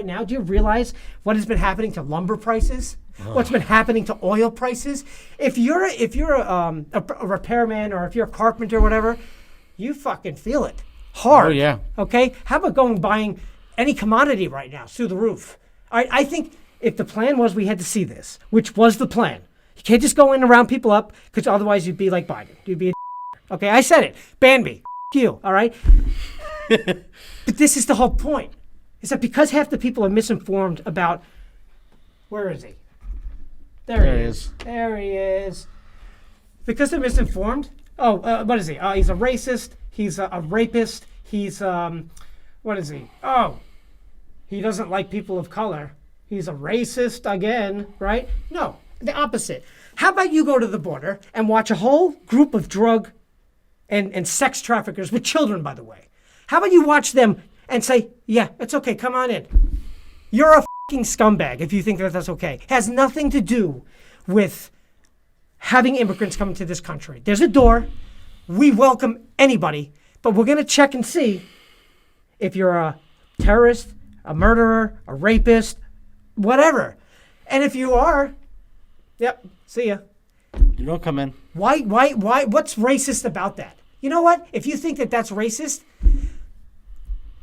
right now, do you realize what has been happening to lumber prices? What's been happening to oil prices? If you're a repairman or if you're a carpenter or whatever, you fucking feel it hard. Oh, yeah. Okay? How about going buying any commodity right now? It's through the roof. All right, I think if the plan was we had to see this, which was the plan, you can't just go in and round people up because otherwise you'd be like Biden. You'd be a okay, I said it. Ban me. You, all right? But this is the whole point. Is that because half the people are misinformed about, where is he? There he is. There he is. Because they're misinformed. Oh, what is he? He's a racist. He's a rapist. He's, what is he? Oh, he doesn't like people of color. He's a racist again, right? No, the opposite. How about you go to the border and watch a whole group of drug and sex traffickers with children, by the way. How about you watch them and say, yeah, it's okay, come on in. You're a fucking scumbag if you think that that's okay. It has nothing to do with having immigrants come into this country. There's a door. We welcome anybody, but we're going to check and see if you're a terrorist, a murderer, a rapist, whatever. And if you are, yep, see ya. You don't come in. Why, what's racist about that? You know what? If you think that that's racist,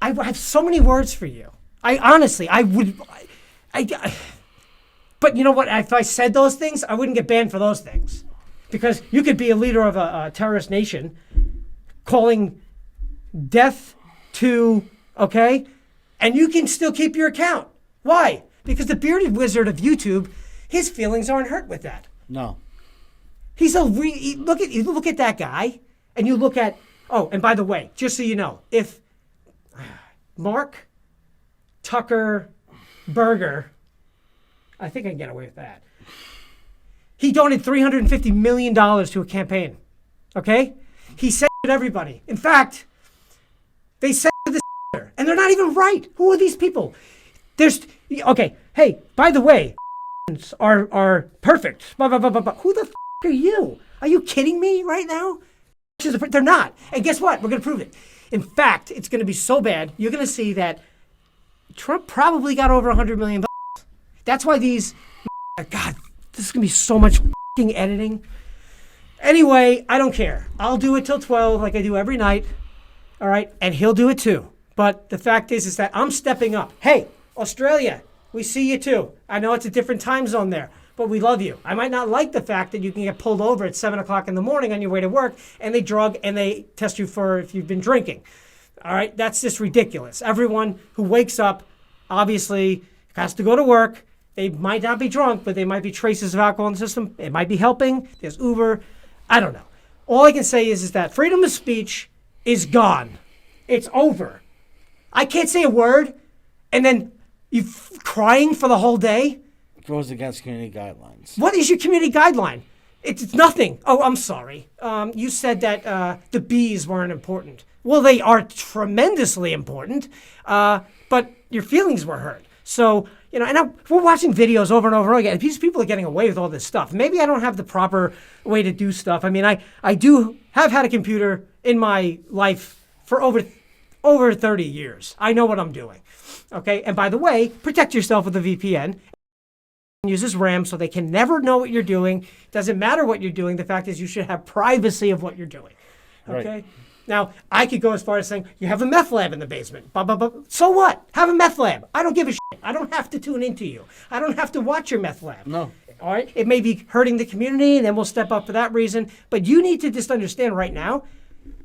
I have so many words for you. But you know what? If I said those things, I wouldn't get banned for those things. Because you could be a leader of a terrorist nation calling death to, okay? And you can still keep your account. Why? Because the bearded wizard of YouTube, his feelings aren't hurt with that. No. He's look at that guy, and you look at, oh, and by the way, just so you know, if Mark Tucker Berger, I think I can get away with that. He donated $350 million to a campaign, okay? He said to everybody. In fact, they said this, and they're not even right. Who are these people? Okay, hey, by the way, are perfect. Blah, blah, blah, blah, blah. Who the are you? Are you kidding me right now? They're not. And guess what? We're going to prove it. In fact, it's going to be so bad, you're going to see that Trump probably got over $100 million. That's why these, God, this is going to be so much editing. Anyway, I don't care. I'll do it till 12 like I do every night. All right? And he'll do it too. But the fact is that I'm stepping up. Hey, Australia, we see you too. I know it's a different time zone there, but we love you. I might not like the fact that you can get pulled over at 7 o'clock in the morning on your way to work and they drug and they test you for if you've been drinking. All right? That's just ridiculous. Everyone who wakes up obviously has to go to work. They might not be drunk, but they might be traces of alcohol in the system. It might be helping. There's Uber. I don't know. All I can say is that freedom of speech is gone. It's over. I can't say a word, and then you crying for the whole day. It goes against community guidelines. What is your community guideline? It's nothing. Oh, I'm sorry. You said that the bees weren't important. Well, they are tremendously important, but your feelings were hurt. So, you know, and we're watching videos over and over again. These people are getting away with all this stuff. Maybe I don't have the proper way to do stuff. I mean, I do have had a computer in my life for over 30 years. I know what I'm doing. Okay? And by the way, protect yourself with a VPN. Uses RAM so they can never know what you're doing. Doesn't matter what you're doing. The fact is you should have privacy of what you're doing. Okay? Right. Now, I could go as far as saying, you have a meth lab in the basement. Blah, blah, blah. So what? Have a meth lab. I don't give a shit. I don't have to tune into you. I don't have to watch your meth lab. No. All right? It may be hurting the community, and then we'll step up for that reason. But you need to just understand right now,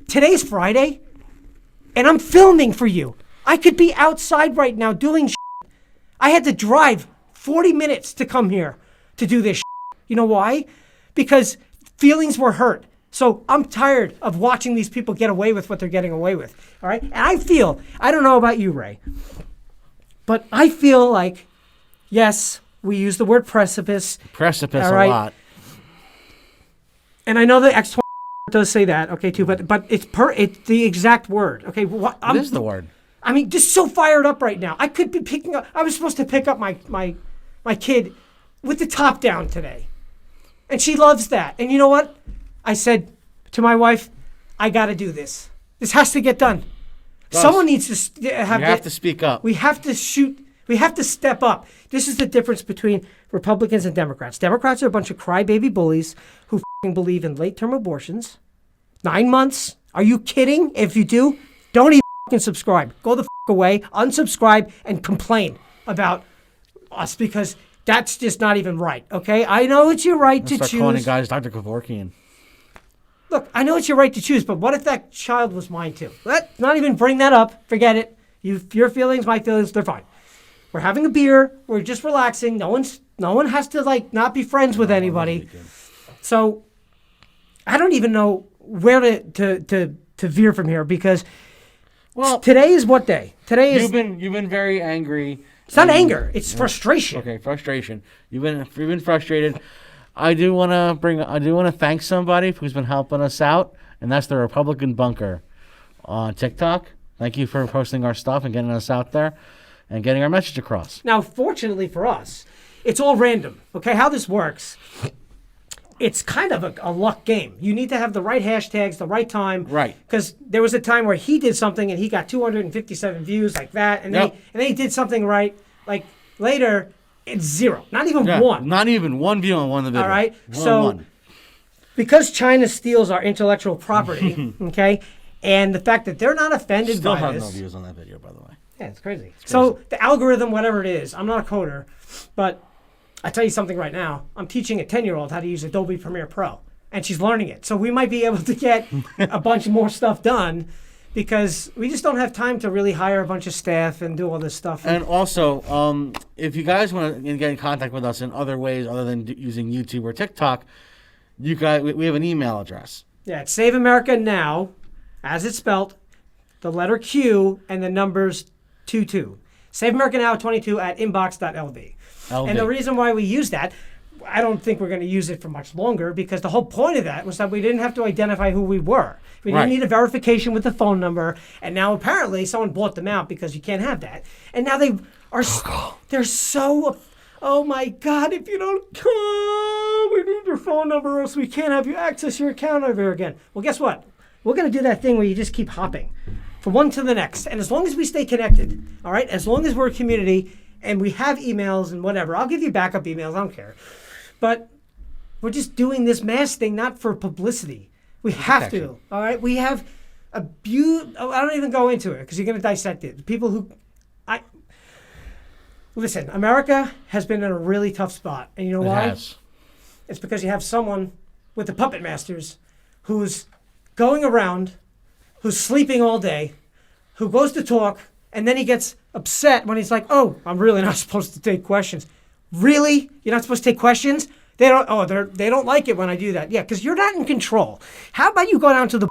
today's Friday, and I'm filming for you. I could be outside right now doing shit. I had to drive 40 minutes to come here to do this shit. You know why? Because feelings were hurt. So I'm tired of watching these people get away with what they're getting away with. All right? And I don't know about you, Ray, but I feel like, yes, we use the word precipice. Precipice all right? A lot. And I know the X20 does say that, okay, too, but it's the exact word. Okay, it is the word. I mean, just so fired up right now. I could be picking up, I was supposed to pick up my kid with the top down today. And she loves that. And you know what? I said to my wife, I got to do this. This has to get done. Someone needs to have to speak up. We have to shoot We have to step up. This is the difference between Republicans and Democrats. Democrats are a bunch of crybaby bullies who believe in late-term abortions. 9 months? Are you kidding? If you do, don't even subscribe. Go the away, unsubscribe, and complain about us because that's just not even right, okay? I know it's your right to Start choose. calling guys Dr. Kevorkian. Look, I know it's your right to choose, but what if that child was mine too? Let's not even bring that up. Forget it. Your feelings, my feelings, they're fine. We're having a beer. We're just relaxing. No one has to like not be friends with anybody. So I don't even know where to veer from here because today is what day? Today is You've been very angry. It's not anger. It's frustration. Okay, frustration. You've been frustrated. I do want to thank somebody who's been helping us out, and that's the Republican Bunker on TikTok. Thank you for posting our stuff and getting us out there and getting our message across. Now, fortunately for us, it's all random. Okay, how this works, it's kind of a luck game. You need to have the right hashtags, the right time. Right. Because there was a time where he did something and he got 257 views like that, and then he did something right. Like later, it's 0. Not even one. Not even one view on one of the videos. All right. Because China steals our intellectual property, okay, and the fact that they're not offended Still by have this. no views on that video, by the way. Yeah, it's crazy. So the algorithm, whatever it is, I'm not a coder, but I tell you something right now. I'm teaching a 10-year-old how to use Adobe Premiere Pro, and she's learning it. So we might be able to get a bunch more stuff done because we just don't have time to really hire a bunch of staff and do all this stuff. And also, if you guys want to get in contact with us in other ways other than using YouTube or TikTok, we have an email address. Yeah, it's Save America Now, as it's spelled, the letter Q and the numbers 22. Save America Now 22 at inbox.lv. And the reason why we use that, I don't think we're going to use it for much longer because the whole point of that was that we didn't have to identify who we were. We didn't need a verification with the phone number. And now apparently someone bought them out because you can't have that. And now they are, they're so, oh my God, if you don't come, we need your phone number or else we can't have you access your account ever again. Well, guess what? We're going to do that thing where you just keep hopping from one to the next. And as long as we stay connected, all right, as long as we're a community and we have emails and whatever, I'll give you backup emails, I don't care. But we're just doing this mass thing not for publicity. We have to, all right? We have I don't even go into it because you're going to dissect it. The people who, listen, America has been in a really tough spot. And you know why? Has. It's because you have someone with the puppet masters who's going around, who's sleeping all day, who goes to talk, and then he gets upset when he's like, oh, I'm really not supposed to take questions. Really? You're not supposed to take questions? They don't like it when I do that. Yeah, because you're not in control. How about you go down to the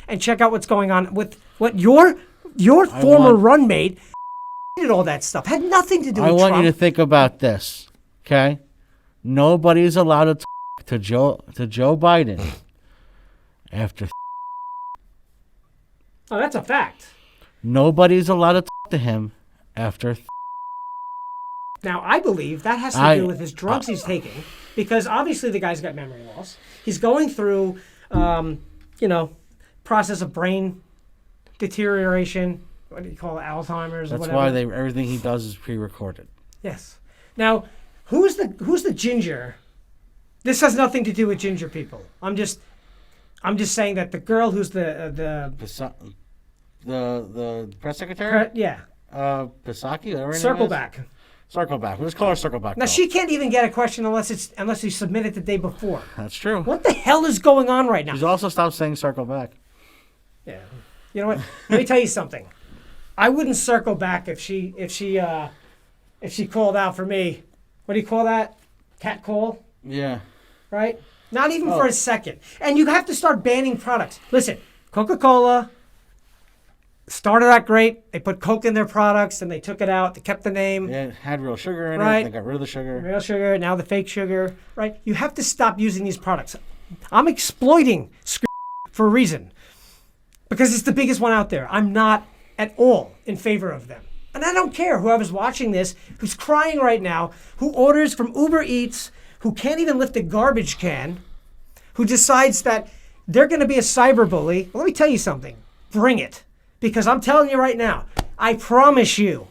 and check out what's going on with what your former runmate did all that stuff. Had nothing to do with Trump. I want you to think about this, okay? Nobody's allowed to talk to Joe Biden after. Oh, that's a fact. Nobody's allowed to talk to him after. Now, I believe that has to do with his drugs he's taking, because obviously the guy's got memory loss. He's going through, process of brain deterioration. What do you call it? Alzheimer's or whatever. That's why everything he does is pre-recorded. Yes. Now, who's the ginger? This has nothing to do with ginger people. I'm just saying that the girl who's the press secretary. Yeah. Psaki, whatever. Circleback. Circleback. Let's call her Circleback. Now she can't even get a question unless you submit it the day before. That's true. What the hell is going on right now? She's also stopped saying Circleback. Yeah. You know what? Let me tell you something. I wouldn't circle back if she called out for me. What do you call that? Cat call? Yeah. Right? Not even for a second. And you have to start banning products. Listen, Coca-Cola started out great. They put Coke in their products and they took it out. They kept the name. Yeah, it had real sugar in right. it. They got rid of the sugar. Real sugar, now the fake sugar. Right? You have to stop using these products. I'm exploiting for a reason. Because it's the biggest one out there. I'm not at all in favor of them. And I don't care whoever's watching this, who's crying right now, who orders from Uber Eats, who can't even lift a garbage can, who decides that they're going to be a cyber bully. Well, let me tell you something. Bring it. Because I'm telling you right now, I promise you,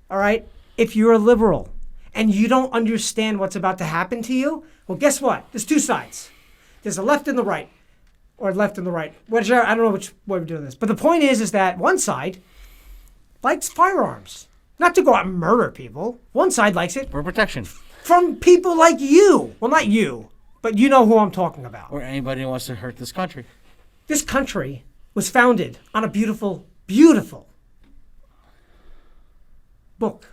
all right, if you're a liberal and you don't understand what's about to happen to you, well, guess what? There's two sides. There's a left and the right, or left and the right. Whichever, I don't know which way we're doing this. But the point is that one side likes firearms. Not to go out and murder people. One side likes it For protection. from people like you. Well, not you, but you know who I'm talking about. Or anybody who wants to hurt this country. This country was founded on a beautiful, beautiful book.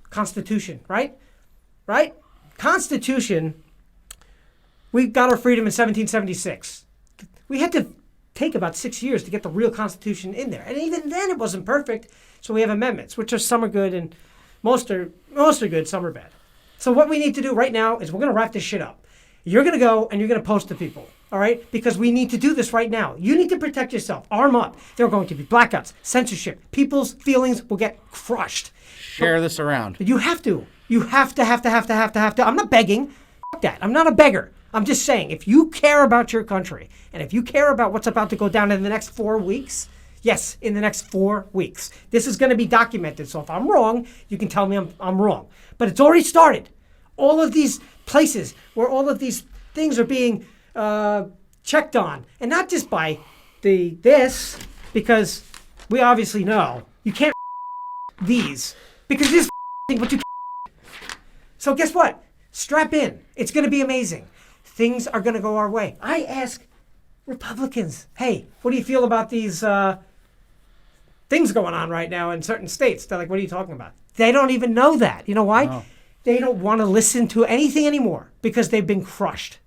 Constitution, right? Right? Constitution, we got our freedom in 1776. We had to take about 6 years to get the real Constitution in there. And even then it wasn't perfect. So we have amendments, which are some are good and most are good, some are bad. So what we need to do right now is we're going to wrap this shit up. You're going to go and you're going to post to people, all right? Because we need to do this right now. You need to protect yourself. Arm up. There are going to be blackouts, censorship. People's feelings will get crushed. Share this around. You have to. You have to. I'm not begging. Fuck that. I'm not a beggar. I'm just saying, if you care about your country and if you care about what's about to go down in the next 4 weeks, yes, in the next 4 weeks, this is going to be documented. So if I'm wrong, you can tell me I'm wrong. But it's already started. All of these places where all of these things are being checked on, and not just by this, because we obviously know you can't these, because this what you. So guess what? Strap in. It's going to be amazing. Things are going to go our way. I ask Republicans, hey, what do you feel about these things going on right now in certain states? They're like, what are you talking about? They don't even know that. You know why? No. They don't want to listen to anything anymore because they've been crushed.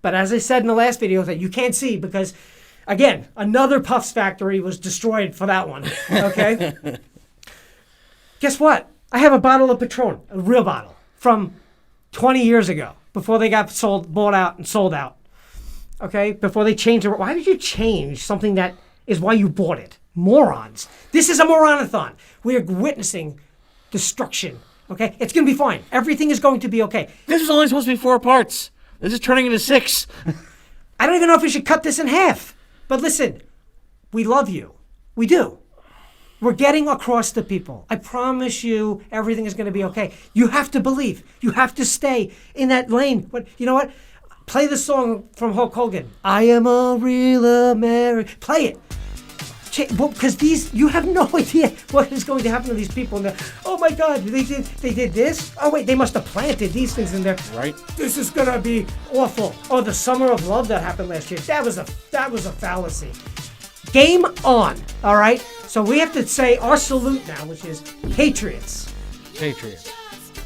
But as I said in the last video that you can't see because, again, another Puffs factory was destroyed for that one. Okay? Guess what? I have a bottle of Patron, a real bottle, from 20 years ago, before they got bought out and sold out. Okay? Before they changed it. Why did you change something that is why you bought it? Morons. This is a moronathon. We are witnessing destruction. Okay? It's going to be fine. Everything is going to be okay. This was only supposed to be 4 parts. This is turning into 6. I don't even know if we should cut this in half. But listen, we love you. We do. We're getting across to people. I promise you everything is going to be okay. You have to believe. You have to stay in that lane. But you know what? Play the song from Hulk Hogan. I am a real American. Play it. Because you have no idea what is going to happen to these people. And oh my God, they did this? Oh wait, they must have planted these things in there. Right. This is gonna be awful. Oh, the Summer of Love that happened last year. That was a fallacy. Game on. All right. So we have to say our salute now, which is Patriots. Patriots.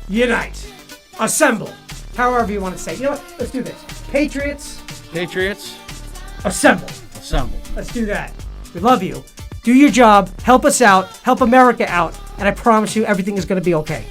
Unite. Assemble. However you want to say. You know what? Let's do this. Patriots. Patriots. Assemble. Assemble. Let's do that. We love you. Do your job. Help us out. Help America out. And I promise you everything is going to be okay.